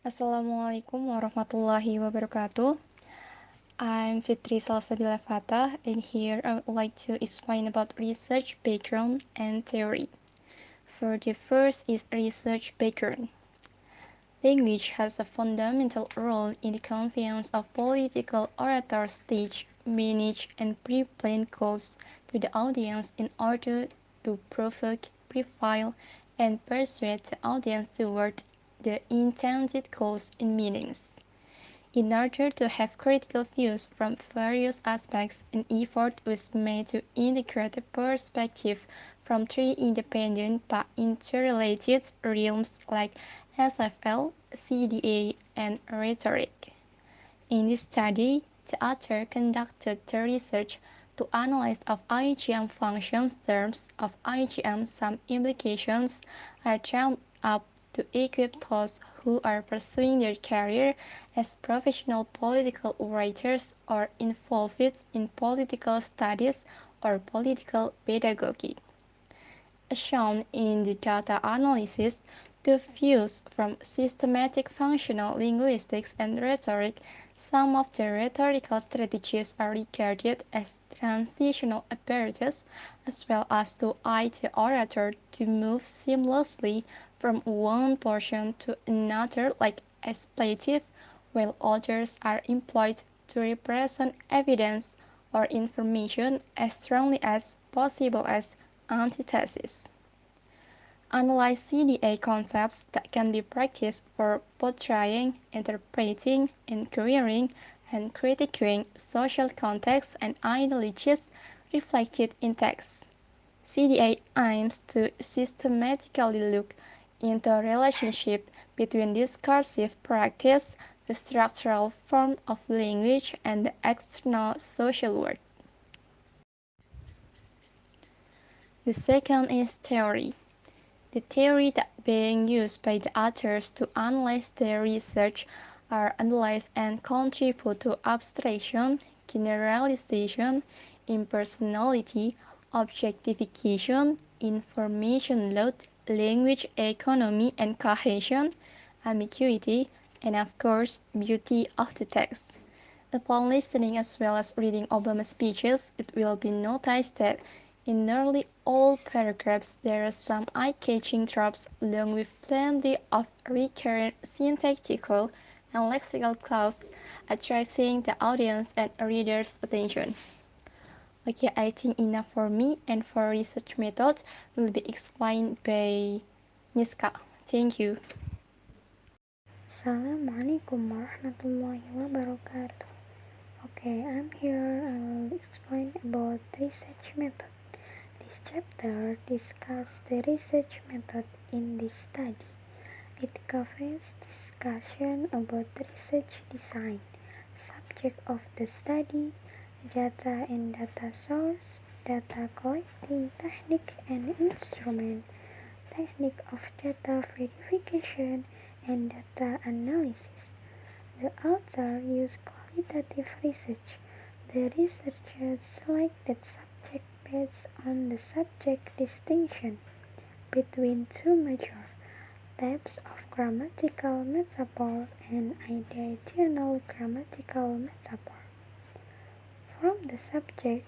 Assalamualaikum warahmatullahi wabarakatuh. I'm Fitri Salsabila Fatah, and here I would like to explain about research background and theory. For the first is research background. Language has a fundamental role in the conveyance of political orators teach, manage, and pre-plan goals to the audience in order to provoke, profile, and persuade the audience toward the intended goals and meanings. In order to have critical views from various aspects, an effort was made to integrate the perspective from three independent but interrelated realms like SFL, CDA, and rhetoric. In this study, the author conducted the research to analyze of IGM functions terms of IGM some implications are drawn up to equip those who are pursuing their career as professional political writers or involved in political studies or political pedagogy. As shown in the data analysis, the views from systematic functional linguistics and rhetoric, some of the rhetorical strategies are regarded as transitional apparatus as well as to aid the orator to move seamlessly from one portion to another like expletive, while others are employed to represent evidence or information as strongly as possible as antithesis. Analyze CDA concepts that can be practiced for portraying, interpreting, inquiring, and critiquing social contexts and ideologies reflected in text. CDA aims to systematically look into the relationship between discursive practice, the structural form of language, and the external social world. The second is theory. The theory that being used by the authors to analyze their research are analyzed and contribute to abstraction, generalization, impersonality, objectification, information load, language economy and cohesion, ambiguity, and of course, beauty of the text. Upon listening as well as reading Obama's speeches, it will be noticed that in nearly all paragraphs there are some eye-catching tropes along with plenty of recurrent syntactical and lexical clauses attracting the audience and reader's attention. Okay, I think enough for me, and for research methods will be explained by Niska. Thank you. Assalamualaikum warahmatullahi wabarakatuh. Okay, I'm here. I will explain about research method. This chapter discusses the research method in this study. It covers discussion about research design, subject of the study, data and data source, data collecting technique and instrument, technique of data verification, and data analysis. The author used qualitative research. The researchers selected subjects based on the subject distinction between two major types of grammatical metaphor and ideational grammatical metaphor. From the subject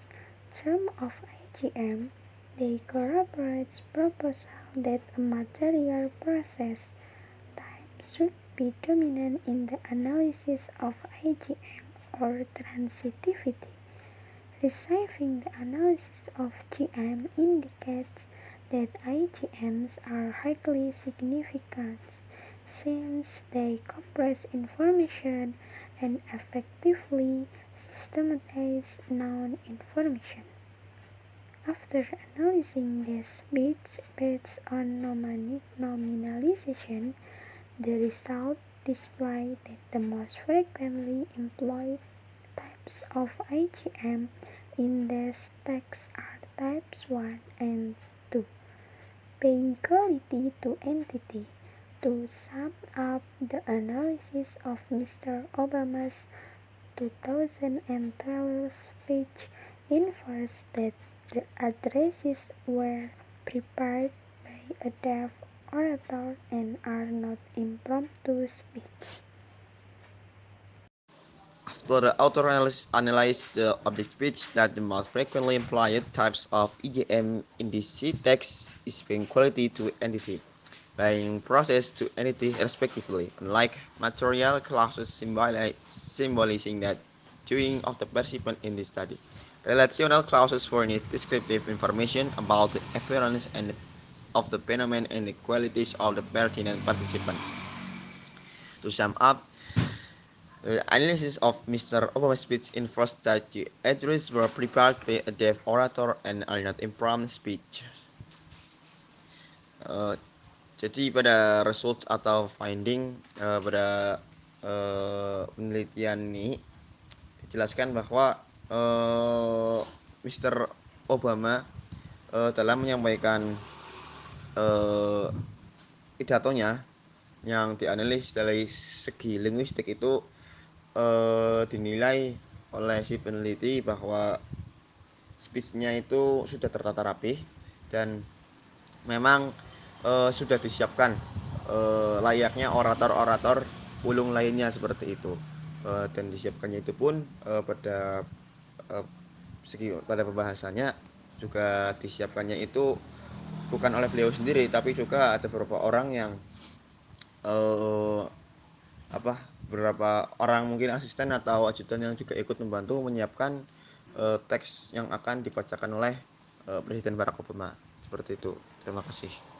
term of IGM, they corroborate proposal that a material process should be dominant in the analysis of IGM or transitivity. Receiving the analysis of GM indicates that IGMs are highly significant since they compress information and effectively systematize known information. After analyzing these bits based on nominalization, the result display that the most frequently employed types of IGM in this text are types 1 and 2. Paying quality to entity. To sum up the analysis of Mr. Obama's 2012 speech infers that the addresses were prepared by a depth orator and are not impromptu speech. After the author analyzed the object speech that the most frequently employed types of EGM in the C-text is being quality to entity, being process to entity respectively, unlike material clauses symbolizing that doing of the participant in this study. Relational clauses furnish descriptive information about the appearance and of the phenomenon and the qualities of the pertinent participant. To sum up, the analysis of Mr. Obama's speech involves that the address were prepared by a deaf orator and are not impromptu speech. Uh, jadi pada result atau finding pada penelitian ini dijelaskan bahwa Mr. Obama dalam menyampaikan pidatonya yang dianalisis dari segi linguistik itu dinilai oleh si peneliti bahwa speech-nya itu sudah tertata rapih dan memang sudah disiapkan layaknya orator-orator ulung lainnya seperti itu, dan disiapkannya itu pun pada pembahasannya juga disiapkannya itu bukan oleh beliau sendiri tapi juga ada beberapa orang yang eh, beberapa orang mungkin asisten atau ajudan yang juga ikut membantu menyiapkan teks yang akan dibacakan oleh Presiden Barack Obama seperti itu. Terima kasih.